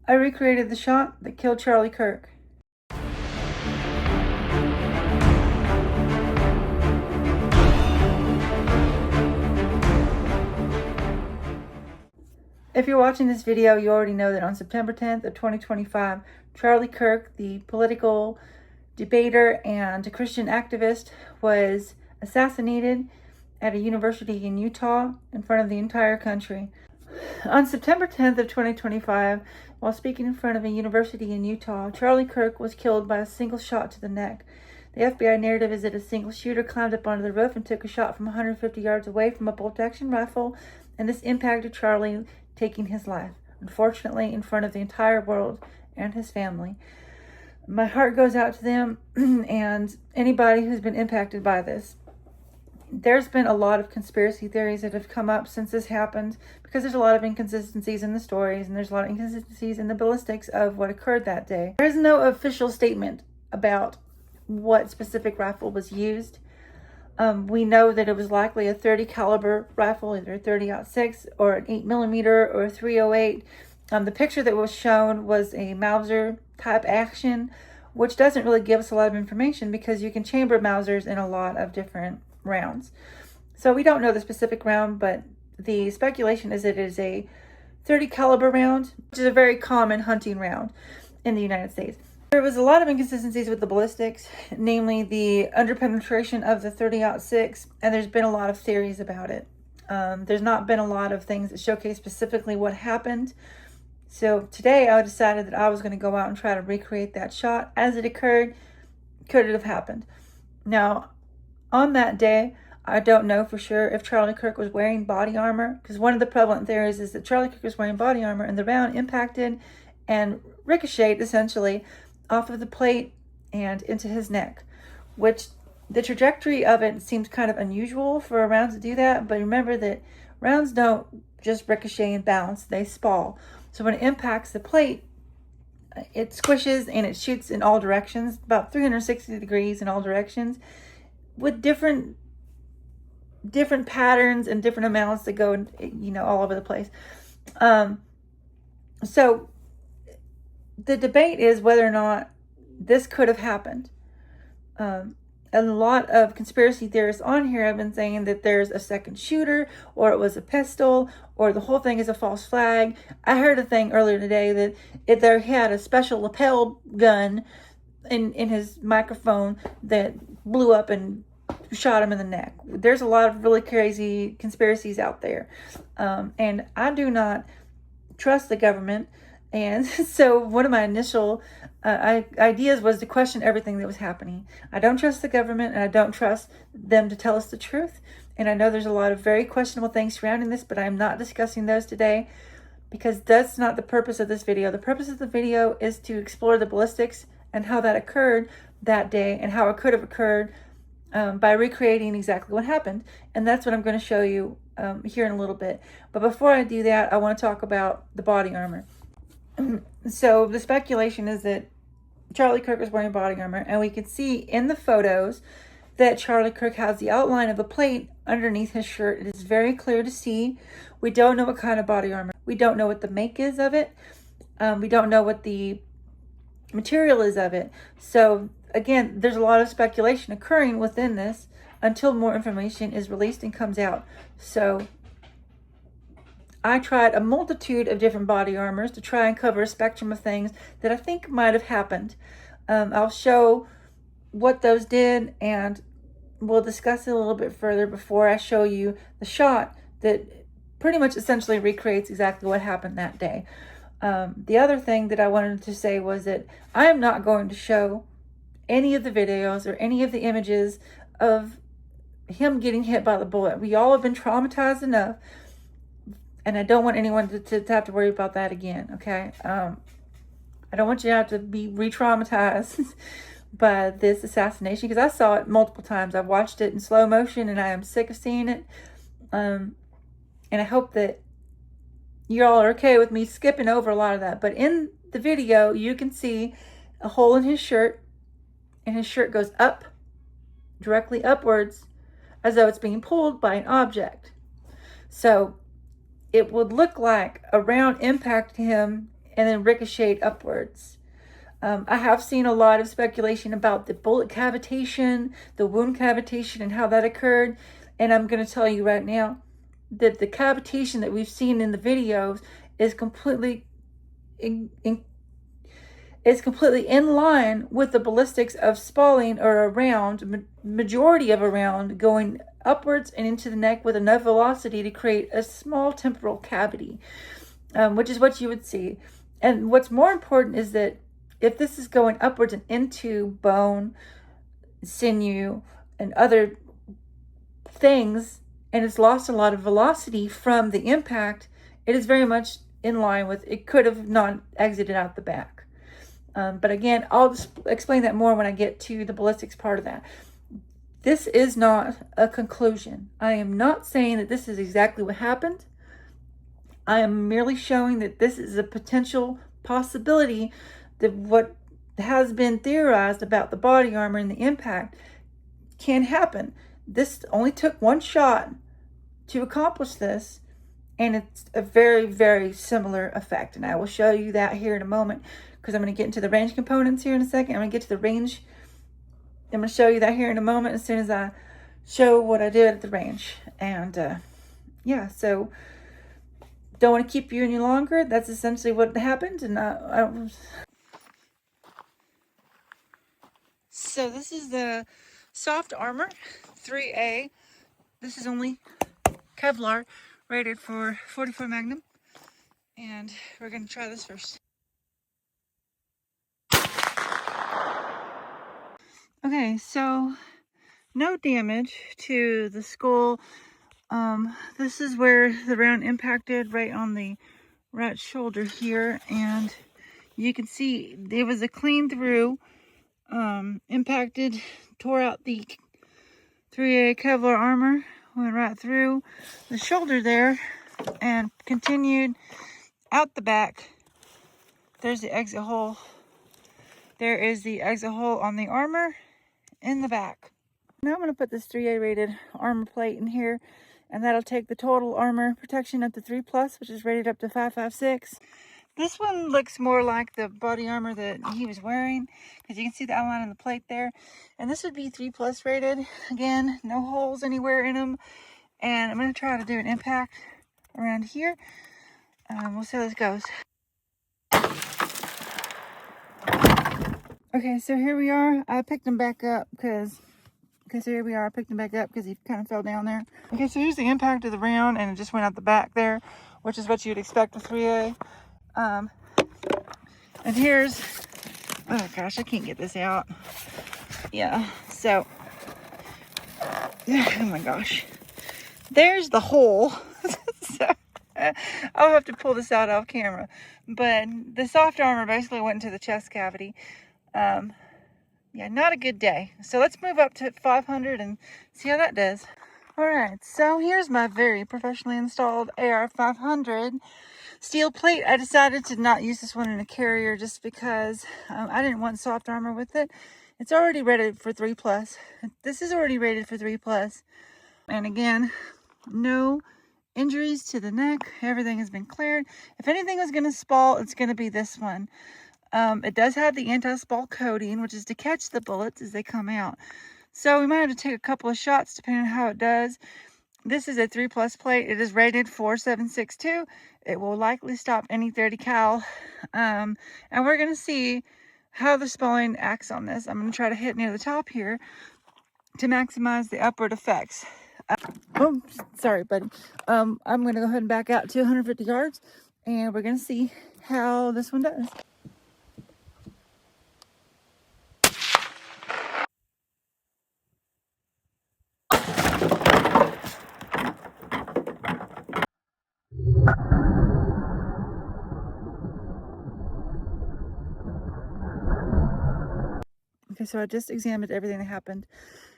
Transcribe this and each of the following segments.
I recreated the shot that killed Charlie Kirk. If you're watching this video, you already know that on September 10th of 2025, Charlie Kirk, the political debater and Christian activist, was assassinated at a university in Utah in front of the entire country. On September 10th of 2025, while speaking in front of a university in Utah, Charlie Kirk was killed by a single shot to the neck. The FBI narrative is that a single shooter climbed up onto the roof and took a shot from 150 yards away from a bolt-action rifle, and this impacted Charlie, taking his life, unfortunately, in front of the entire world and his family. My heart goes out to them and anybody who's been impacted by this. There's been a lot of conspiracy theories that have come up since this happened, because there's a lot of inconsistencies in the stories, and there's a lot of inconsistencies in the ballistics of what occurred that day. There is no official statement about what specific rifle was used. We know that it was likely a 30 caliber rifle, either a 30-06 or an 8mm or a 308. The picture that was shown was a Mauser type action, which doesn't really give us a lot of information because you can chamber Mausers in a lot of different rounds. So we don't know the specific round, but the speculation is that it is a 30 caliber round, which is a very common hunting round in the United States. There was a lot of inconsistencies with the ballistics, namely the underpenetration of the 30-06, and there's been a lot of theories about it. There's not been a lot of things that showcase specifically what happened. So today I decided that I was going to go out and try to recreate that shot as it occurred. Could it have happened? Now, on that day, I don't know for sure if Charlie Kirk was wearing body armor, because one of the prevalent theories is that Charlie Kirk was wearing body armor and the round impacted and ricocheted essentially off of the plate and into his neck, which the trajectory of it seems kind of unusual for a round to do that. But remember that rounds don't just ricochet and bounce, they spall. So when it impacts the plate, it squishes and it shoots in all directions, about 360 degrees in all directions, with different patterns and different amounts that go, all over the place. So the debate is whether or not this could have happened. A lot of conspiracy theorists on here have been saying that there's a second shooter, or it was a pistol, or the whole thing is a false flag. I heard a thing earlier today that he had a special lapel gun in his microphone that blew up and shot him in the neck. There's a lot of really crazy conspiracies out there. And I do not trust the government. And so one of my initial ideas was to question everything that was happening. I don't trust the government, and I don't trust them to tell us the truth. And I know there's a lot of very questionable things surrounding this, but I'm not discussing those today because that's not the purpose of this video. The purpose of the video is to explore the ballistics and how that occurred that day and how it could have occurred by recreating exactly what happened. And that's what I'm going to show you here in a little bit. But before I do that, I want to talk about the body armor. So the speculation is that Charlie Kirk was wearing body armor, and we could see in the photos that Charlie Kirk has the outline of a plate underneath his shirt. It is very clear to see. We don't know what kind of body armor. We don't know what the make is of it. We don't know what the material is of it. So again, there's a lot of speculation occurring within this until more information is released and comes out. So I tried a multitude of different body armors to try and cover a spectrum of things that I think might have happened. I'll show what those did, and we'll discuss it a little bit further before I show you the shot that pretty much essentially recreates exactly what happened that day. The other thing that I wanted to say was that I am not going to show any of the videos or any of the images of him getting hit by the bullet. We all have been traumatized enough, and I don't want anyone to have to worry about that again, okay? I don't want you to have to be re-traumatized by this assassination, because I saw it multiple times. I've watched it in slow motion, and I am sick of seeing it. And I hope that you all are okay with me skipping over a lot of that. But in the video, you can see a hole in his shirt, and his shirt goes up, directly upwards, as though it's being pulled by an object. So it would look like a round impacted him and then ricocheted upwards. I have seen a lot of speculation about the bullet cavitation, the wound cavitation, and how that occurred. And I'm going to tell you right now that the cavitation that we've seen in the videos is completely in line with the ballistics of spalling, or a round, majority of a round going upwards and into the neck with enough velocity to create a small temporal cavity, which is what you would see. And what's more important is that if this is going upwards and into bone, sinew, and other things, and it's lost a lot of velocity from the impact, it is very much in line with, it could have not exited out the back. But again, I'll just explain that more when I get to the ballistics part of that. This is not a conclusion. I am not saying that this is exactly what happened. I am merely showing that this is a potential possibility that what has been theorized about the body armor and the impact can happen. This only took one shot to accomplish this, and it's a very, very similar effect. And I will show you that here in a moment, because I'm going to get into the range components here in a second. I'm going to get to the range. I'm going to show you that here in a moment as soon as I show what I did at the range. And yeah, so don't want to keep you any longer. That's essentially what happened. And so this is the soft armor 3A. This is only Kevlar, rated for 44 Magnum. And we're going to try this first. Okay, so no damage to the skull. This is where the round impacted, right on the right shoulder here, and you can see it was a clean through, impacted, tore out the 3A Kevlar armor, went right through the shoulder there, and continued out the back. There's the exit hole. There is the exit hole on the armor in the back. Now I'm going to put this 3A rated armor plate in here, and that'll take the total armor protection up to 3+, which is rated up to 556. This one looks more like the body armor that he was wearing, because you can see the outline on the plate there. And this would be 3+ rated. Again, no holes anywhere in them. And I'm going to try to do an impact around here. We'll see how this goes. Okay, so here we are. I picked him back up because here we are. I picked him back up because he kind of fell down there. Okay, so here's the impact of the round, and it just went out the back there, which is what you'd expect with 3A. And here's, oh gosh, I can't get this out. Yeah, so, oh my gosh. There's the hole. So, I'll have to pull this out off camera. But the soft armor basically went into the chest cavity. Yeah, not a good day. So let's move up to 500 and see how that does. All right, so here's my very professionally installed AR-500 steel plate. I decided to not use this one in a carrier just because I didn't want soft armor with it. It's already rated for 3+. This is already rated for 3+. And again, no injuries to the neck. Everything has been cleared. If anything was going to spall, it's going to be this one. It does have the anti-spall coating, which is to catch the bullets as they come out. So we might have to take a couple of shots depending on how it does. This is a 3+ plate. It is rated for 7.62. It will likely stop any 30 cal. And we're going to see how the spalling acts on this. I'm going to try to hit near the top here to maximize the upward effects. Oh, sorry, buddy. I'm going to go ahead and back out to 150 yards, and we're going to see how this one does. Okay, so I just examined everything that happened,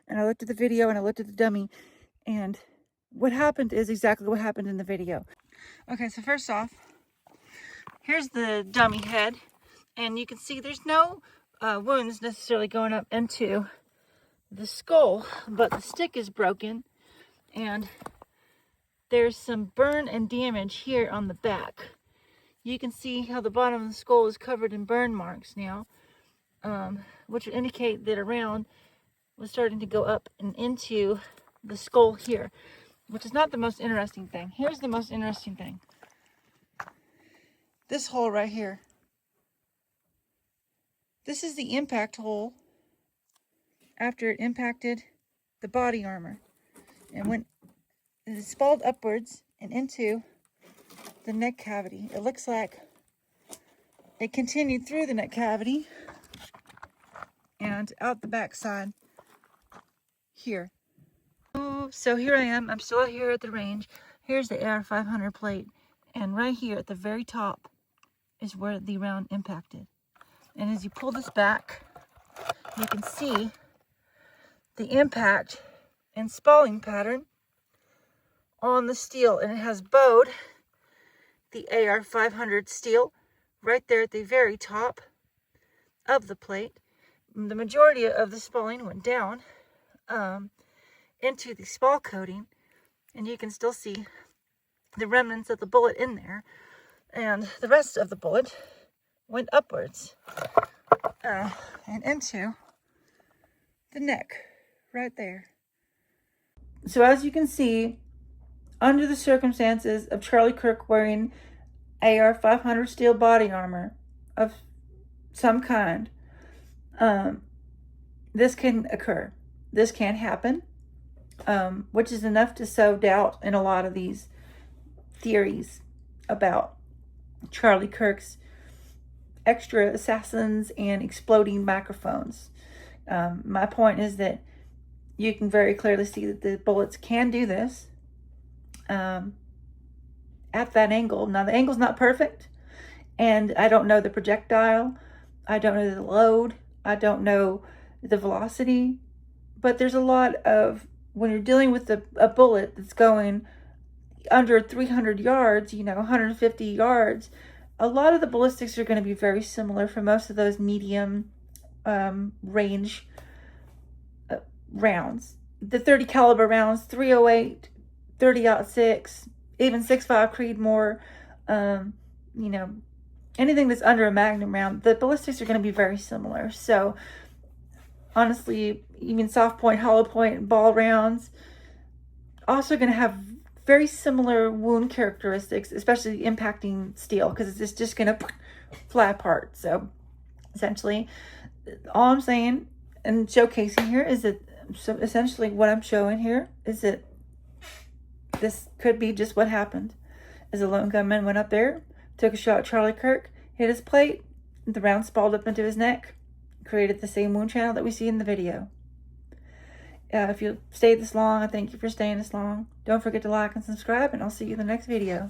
and I looked at the video and I looked at the dummy, and what happened is exactly what happened in the video. Okay, so first off, here's the dummy head, and you can see there's no wounds necessarily going up into the skull, but the stick is broken, and there's some burn and damage here on the back. you can see how the bottom of the skull is covered in burn marks now, which would indicate that a round was starting to go up and into the skull here, which is not the most interesting thing. Here's the most interesting thing. This hole right here. This is the impact hole after it impacted the body armor. And when it spalled upwards and into the neck cavity, it looks like it continued through the neck cavity and out the back side here. So here I am. I'm still here at the range. Here's the AR-500 plate. And right here at the very top is where the round impacted. And as you pull this back, you can see the impact and spalling pattern on the steel. And it has bowed the AR-500 steel right there at the very top of the plate. The majority of the spalling went down into the spall coating, and you can still see the remnants of the bullet in there, and the rest of the bullet went upwards and into the neck right there. So as you can see, under the circumstances of Charlie Kirk wearing AR-500 steel body armor of some kind, this can occur. This can happen, which is enough to sow doubt in a lot of these theories about Charlie Kirk's extra assassins and exploding microphones. My point is that you can very clearly see that the bullets can do this at that angle. Now, the angle's not perfect, and I don't know the projectile. I don't know the load. I don't know the velocity. But there's a lot of, when you're dealing with a bullet that's going under 300 yards, 150 yards, a lot of the ballistics are going to be very similar for most of those medium range rounds. The 30 caliber rounds, 308, 30-06, even 6.5 Creedmoor, anything that's under a Magnum round, the ballistics are going to be very similar. So honestly, even soft point, hollow point, ball rounds also going to have very similar wound characteristics, especially impacting steel, because it's just going to fly apart. So essentially, all I'm saying and showcasing here is that, so essentially what I'm showing here is that this could be just what happened. As a lone gunman went up there, took a shot at Charlie Kirk, hit his plate, the round spalled up into his neck, created the same wound channel that we see in the video. If you stayed this long, I thank you for staying this long. Don't forget to like and subscribe, and I'll see you in the next video.